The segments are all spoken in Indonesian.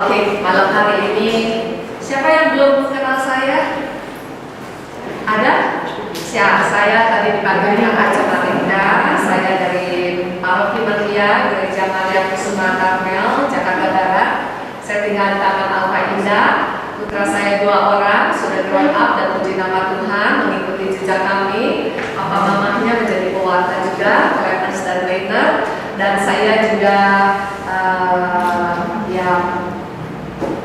Oke, malam hari ini siapa yang belum kenal saya? Ada? Saya tadi dipanggil yang Aca Marinda. Saya dari Paroki Maria, Gereja Maria Kusuma Karmel, Jakarta Barat. Saya tinggal di Taman Alfa Indah. Putra saya 2 orang, sudah grow up dan puji nama Tuhan, mengikuti jejak kami. Papa mamahnya menjadi pewarta juga, Clarence dan Rainer. Dan saya juga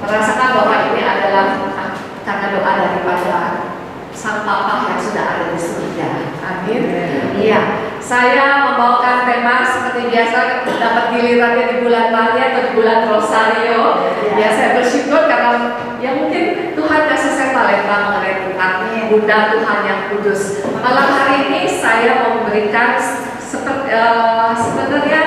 merasakan bahwa ini adalah karena doa daripada sang papa yang sudah ada di surga. Amin. Iya, saya membawakan tema seperti biasa, dapat gilirannya di bulan Maria atau di bulan Rosario. Ya, saya bersyukur karena ya mungkin Tuhan kasih saya talenta mengenai tentang Bunda Tuhan yang kudus. Malam hari ini saya mau memberikan sebenarnya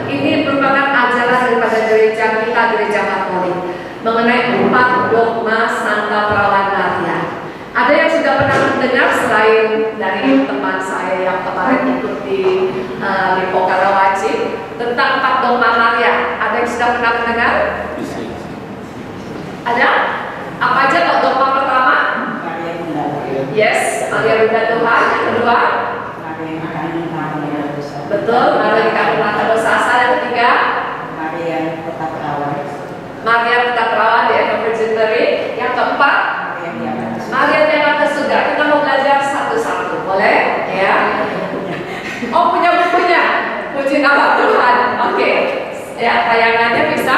ini merupakan ajaran daripada gereja kita, Gereja Katolik, mengenai 4 dogma Santa Perawan Maria. Ada yang sudah pernah mendengar selain dari teman saya yang kemarin ikut di Karawaci tentang 4 dogma Maria? Ada yang sudah pernah mendengar? Ada? Apa aja kok dogma pertama? Yes, Maria Bunda Tuhan. Yang kedua? Betul, Maria dikandung dosa asal. Yang ketiga? Maria tetap perawan di Ever Virgin Mary. Yang keempat, Maria diangkat ke surga. Kita mau belajar satu-satu, boleh? Ya. Oh, punya bukunya. Puji nama Tuhan. Oke. Ya, tayangannya bisa.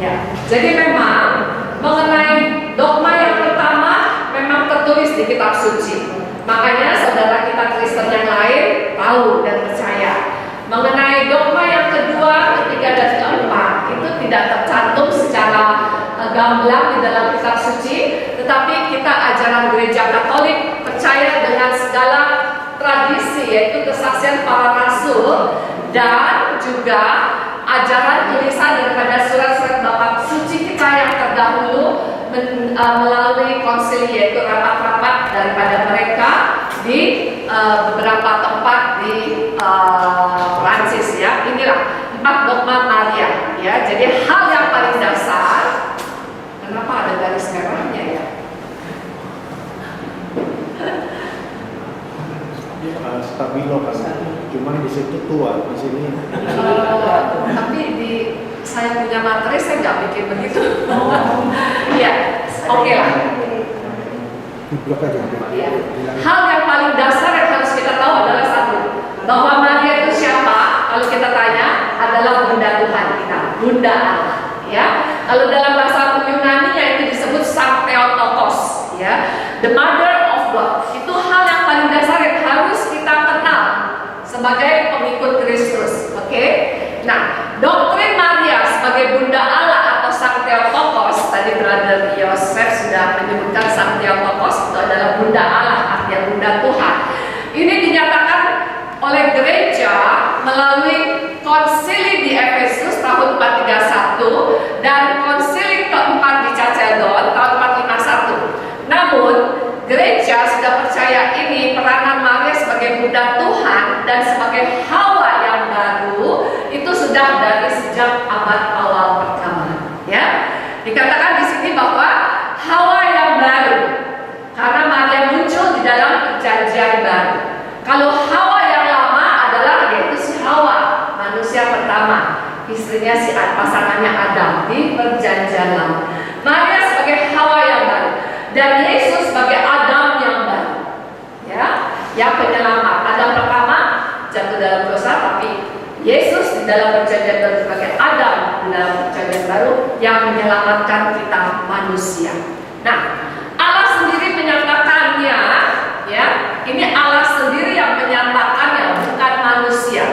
Ya. Jadi memang mengenai dogma yang pertama memang tertulis di kitab suci. Makanya saudara kita Kristen yang lain tahu dan percaya. Mengenai dogma yang kedua, ketiga, dan keempat itu tidak tercantum secara gamblang di dalam kitab suci, tetapi kita ajaran gereja Katolik percaya dengan segala tradisi, yaitu kesaksian para rasul dan juga ajaran tulisan daripada surat-surat Bapa suci kita yang terdahulu melalui konsili, yaitu rapat-rapat daripada mereka di beberapa tempat di Prancis, ya. Inilah 4 dogma Maria, ya. Jadi hal yang paling dasar. Kenapa ada garis merahnya, ya? Stabilo kan, cuman di situ tua, di sini. Tapi di saya punya materi, saya nggak bikin begitu. Iya, oke lah. Ya. Hal yang paling dasar yang harus kita tahu adalah satu, bahwa Maria itu siapa? Kalau kita tanya, adalah Bunda Tuhan kita, Bunda Allah. Ya, kalau dalam bahasa Yunani itu disebut Sang Theotokos, ya, the Mother of God. Itu hal yang paling dasar yang harus kita kenal sebagai pengikut Kristus. Oke? Nah, doktrin Maria sebagai Bunda Allah atau Sang Theotokos, tadi Brother Yosef sudah menyebutkan Sang Theotokos itu adalah Bunda Allah, artinya Bunda Tuhan. Ini dinyatakan oleh gereja melalui konsili di Efesus tahun 431 dan konsili keempat di Chalcedon tahun 451. Namun, gereja sudah percaya ini peranan Maria sebagai Bunda Tuhan dan sebagai Hawa yang baru itu sudah dari sejak abad awal pertama. Ya, dikatakan di sini bahwa Hawa yang baru karena Maria muncul di dalam perjanjian baru. Kalau Hawa yang lama adalah yaitu si Hawa, manusia pertama, istrinya si pasangannya Adam di perjanjian lama. Maria sebagai Hawa yang baru dan Yesus sebagai Adam yang baru. Ya, yang penyelamat. Adam pertama jatuh dalam dosa, tapi Yesus di dalam perjanjian baru sebagai Adam di dalam perjanjian baru yang menyelamatkan kita manusia. Nah, Allah sendiri menyatakannya, ya, ini Allah sendiri yang menyatakannya, bukan manusia,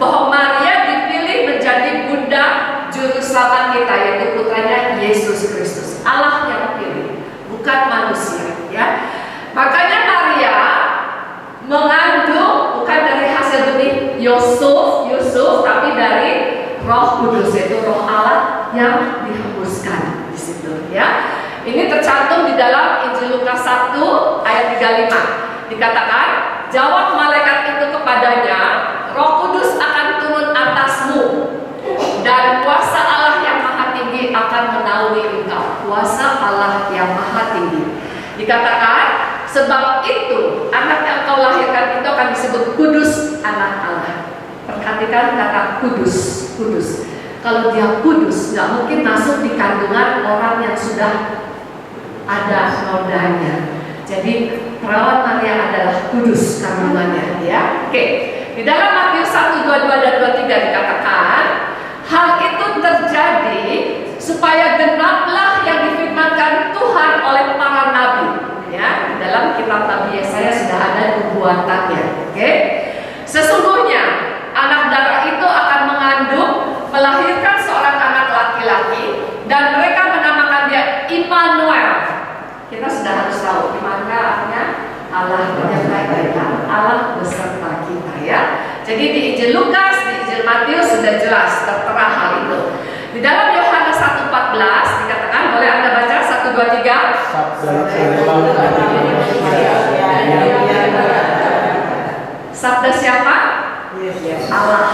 bahwa Maria dipilih menjadi Bunda Juru Selamat kita, yaitu putranya Yesus Kristus. Allah yang pilih, bukan manusia, ya. Makanya Maria mengandung bukan dari hasil benih Yusuf, tapi dari Roh Kudus, yaitu Roh Allah yang dihembuskan di situ, ya. Ini tercantum di dalam Injil Lukas 1 ayat 35. Dikatakan, jawab malaikat itu kepadanya, Roh Kudus akan turun atasmu Dikatakan, sebab itu anak yang kau lahirkan itu akan disebut kudus, anak Allah. Perhatikan kata kudus, kudus. Kalau dia kudus, nggak mungkin masuk di kandungan orang yang sudah ada nodanya. Jadi perawan Maria adalah kudus kandungannya, ya. Oke. Di dalam Matius 1:22 dan 23 dikatakan, hal itu terjadi supaya genaplah yang difirmankan Tuhan oleh para nabi. Ya, di dalam kitab Nabi Yesaya sudah ada nubuatannya. Oke. Sesungguhnya anak darah itu akan mengandung, melahirkan seorang anak laki-laki, dan mereka menamakan dia Immanuel. Kita sudah harus tahu Immanuel artinya Allah menyertai kita, Allah beserta kita, ya. Jadi di Injil Lukas, di Injil Matius sudah jelas tertera hal itu. Di dalam Yohanes 1:14 dikatakan, boleh Anda baca 1, 2, 3. Sabda siapa? Allah.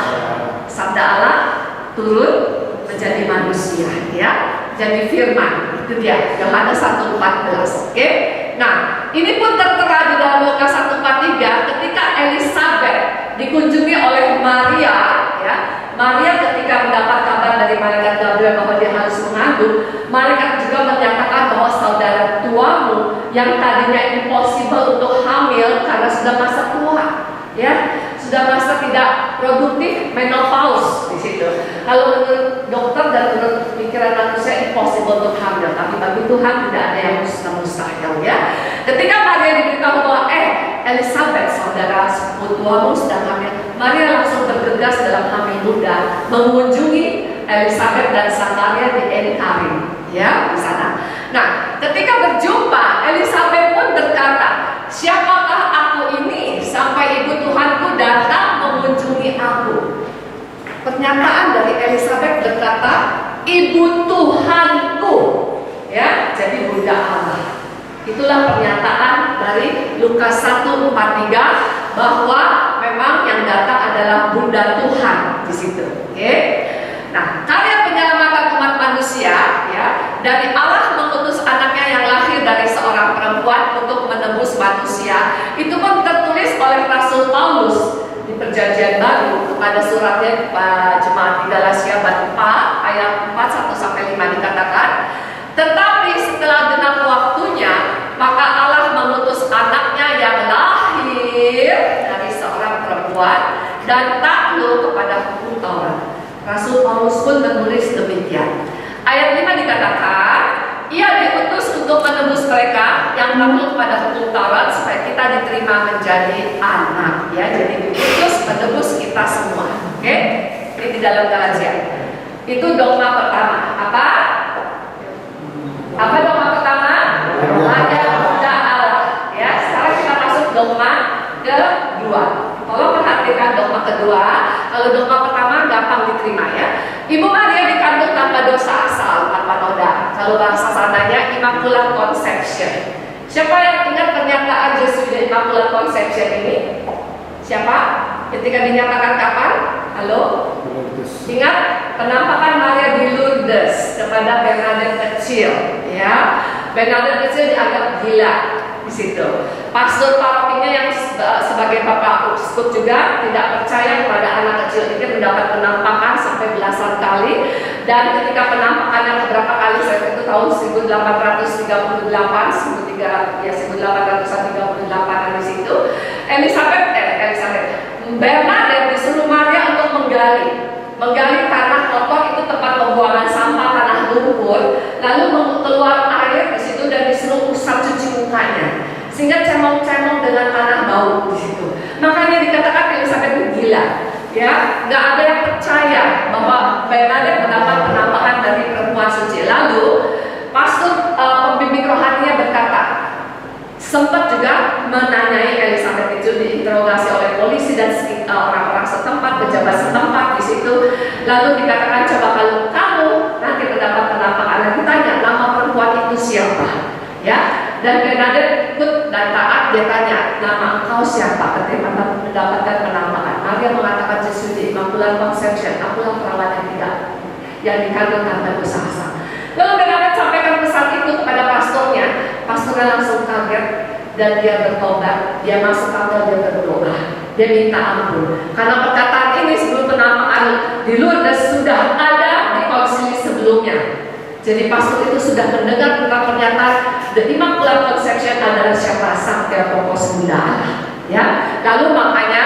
Sabda Allah turun menjadi manusia, ya. Jadi firman. Itu dia, Yohanes 1:14. Oke. Nah, ini pun tertera di dalam Lukas 1:43 ketika Elizabeth dikunjungi oleh Maria, ya. Maria ketika mendapat kabar dari malaikat Gabriel bahwa dia harus mengandung, malaikat juga menyatakan bahwa saudara tuamu yang tadinya impossible untuk hamil karena sudah masa tua, ya, sudah masa tidak produktif, menopause di situ. Kalau menurut dokter dan menurut pikiran manusia impossible untuk hamil, tapi bagi Tuhan tidak ada yang mustahil, ya. Ketika Maria diberitahu bahwa Elizabeth saudara seputuamu sedang hamil, Maria langsung bergegas dalam hamil muda mengunjungi Elizabeth dan Zakaria di En-Karim, ya, di sana. Nah, ketika berjumpa, Elizabeth pun berkata, siapakah aku ini sampai ibu Tuhanku datang mengunjungi aku? Pernyataan dari Elizabeth berkata, ibu Tuhanku, ya, jadi bunda Allah. Itulah pernyataan dari Lukas 1:43 bahwa memang yang datang adalah bunda Tuhan di situ. Oke. Nah, karya penyelamatan umat manusia, ya, dari Allah mengutus anaknya yang lahir dari seorang perempuan untuk menebus manusia. Itu pun tertulis oleh Rasul Paulus di Perjanjian Baru kepada suratnya jemaat di Galatia bab 4 ayat 4:1-5 dikatakan, tetapi setelah genap waktunya, maka Allah mengutus anaknya yang lahir dari seorang perempuan dan takluk kepada hukum Taurat. Rasul Paulus pun menulis demikian. Ayat 5 dikatakan, ia diutus untuk menebus mereka yang takluk pada hukum Taurat supaya kita diterima menjadi anak, ya. Jadi diutus menebus kita semua. Oke? Ini di dalam Galatia. Itu dogma pertama. Apa? Apa dogma pertama? Ada bunda Allah, ya. Sekarang kita masuk dogma kedua. Tolong perhatikan dogma kedua. Kalau dogma pertama gampang diterima, ya. Ibu Maria dikandung tanpa dosa asal, tanpa noda. Kalau bahasa sananya Immaculate Conception. Siapa yang ingat pernyataan Yesus di Immaculate Conception ini? Siapa? Ketika dinyatakan kapan? Halo? Ingat penampakan Maria di Lourdes kepada Bernadette kecil, ya. Bernadette kecil dianggap gila di situ. Pastor parokinya yang sebagai bapak uskup juga tidak percaya kepada anak kecil ini mendapat penampakan sampai belasan kali. Dan ketika penampakannya beberapa kali, saya itu tahun 1838, 1838 di situ, Bernadette disuruh Maria untuk menggali tanah kotor, itu tempat pembuangan sampah, tanah lumpur, lalu keluar air di situ dan disuruh usap cuci mukanya, sehingga cemong-cemong dengan tanah bau di situ. Makanya dikatakan Elizabeth gila, ya. Nggak ada yang percaya bahwa Bernadette mendapat penampakan dari perempuan suci. Lalu pastor pembimbing rohaninya berkata, sempat juga menanyai Elizabeth itu, diinterogasi oleh polisi dan orang-orang setempat, pejabat setempat di situ. Lalu dikatakan, coba kalau kamu nanti mendapat penampakan, ditanya nama perempuan itu siapa, ya. Dan Bernadette ikut dan taat, dia tanya, nama engkau siapa ketika mendapatkan penampakan? Maria mengatakan, Yesus di Immaculate Conception, akulah perawan yang dikandung tanpa dosa asal. Lalu Bernadette sampaikan pesan itu kepada pastornya. Pastor pastornya langsung kaget dan dia bertobat. Dia masuk kamar, dia berdoa, dia minta ampun. Karena perkataan ini sebelum penamaan di Lourdes sudah ada di konsili sebelumnya. Jadi pastor itu sudah mendengar tentang pernyataan The Immaculate Conception adalah siapa? Sang Theotokos Bunda Allah. Ya, lalu makanya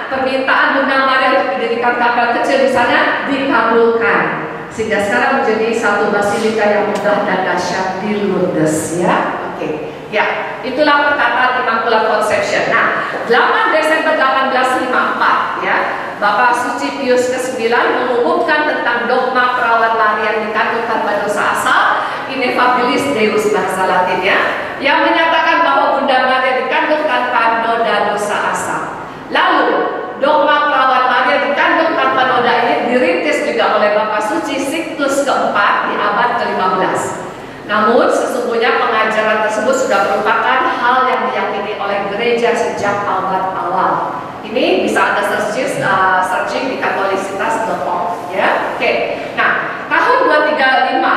permintaan Bunda Maria untuk didirikan kapel kecil di sana dikabulkan, sehingga sekarang menjadi satu basilika yang megah dan dahsyat di Lourdes. Ya, oke. Ya, itulah perkataan Immaculate Conception. Nah, 8 Desember 1854 ya, Bapak Suci Pius ke-9 mengumumkan tentang dogma perawan Maria yang dikandung tanpa dosa asal, Ineffabilis Deus bahasa Latinnya, yang menyatakan bahwa Bunda Maria dikandung tanpa noda dosa asal. Lalu, dogma perawan Maria dikandung tanpa noda ini dirintis juga oleh Bapak Suci Sixtus keempat di abad ke-15. Namun sesungguhnya pengajaran tersebut sudah merupakan hal yang diyakini oleh gereja sejak abad awal. Ini bisa Anda searching di katolisitas.com ya. Oke. Nah, tahun 235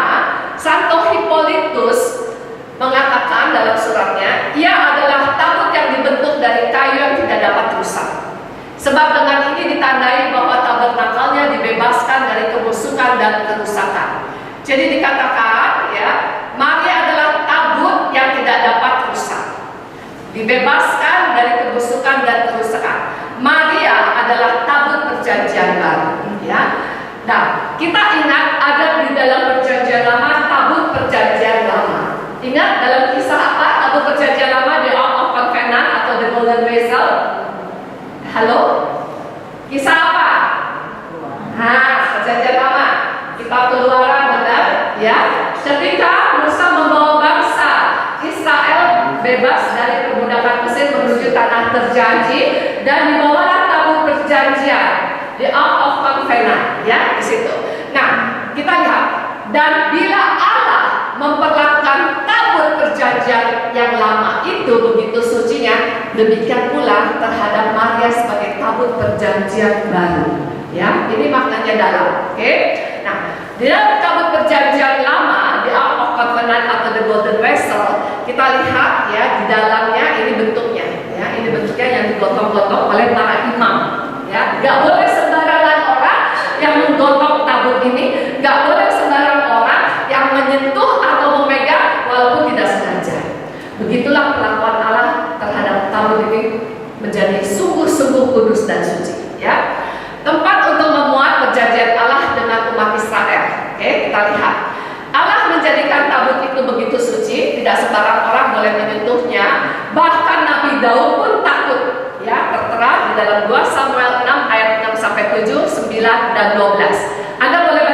Santo Hippolytus mengatakan dalam suratnya, ia adalah tabut yang dibentuk dari kayu yang tidak dapat rusak. Sebab dengan ini ditandai bahwa tabernakelnya dibebaskan dari kebusukan dan kerusakan. Jadi dikatakan ya, Maria adalah tabut yang tidak dapat rusak, dibebaskan dari kebusukan dan kerusakan. Maria adalah tabut perjanjian baru. Ya, nah kita ingat ada di dalam perjanjian lama tabut perjanjian lama. Ingat dalam kisah apa tabut perjanjian lama, the Ark of Covenant atau the Golden Vessel? Halo, kisah apa? Nah, perjanjian lama. Kita Keluaran benar ya, ketika Musa membawa bangsa Israel bebas dari perbudakan Mesir menuju tanah terjanji dan dibawalah tabut perjanjian, the Ark of Covenant ya di situ. Nah, kita lihat, dan bila Allah memperlakukan tabut perjanjian yang lama itu begitu sucinya, demikian pula terhadap Maria sebagai tabut perjanjian baru. Ya, ini maknanya dalam. Oke. Nah, di dalam tabut perjanjian lama, di Ark of Covenant atau the Golden Vessel, kita lihat ya di dalamnya ini bentuknya, ya ini bentuknya yang digotong-gotong oleh para imam. Ya, nggak boleh sembarangan orang yang menggotong tabut ini, nggak boleh sembarang orang yang menyentuh atau memegang walaupun tidak sengaja. Begitulah perlakuan Allah terhadap tabut ini menjadi sungguh-sungguh kudus dan suci. Ya. Tempat untuk memuat perjanjian Allah dengan umat Israel. Oke, kita lihat. Allah menjadikan tabut itu begitu suci, tidak sembarang orang boleh menyentuhnya. Bahkan Nabi Daud pun takut. Ya, tertera di dalam 2 Samuel 6 ayat 6 sampai 7, 9 dan 12. Anda boleh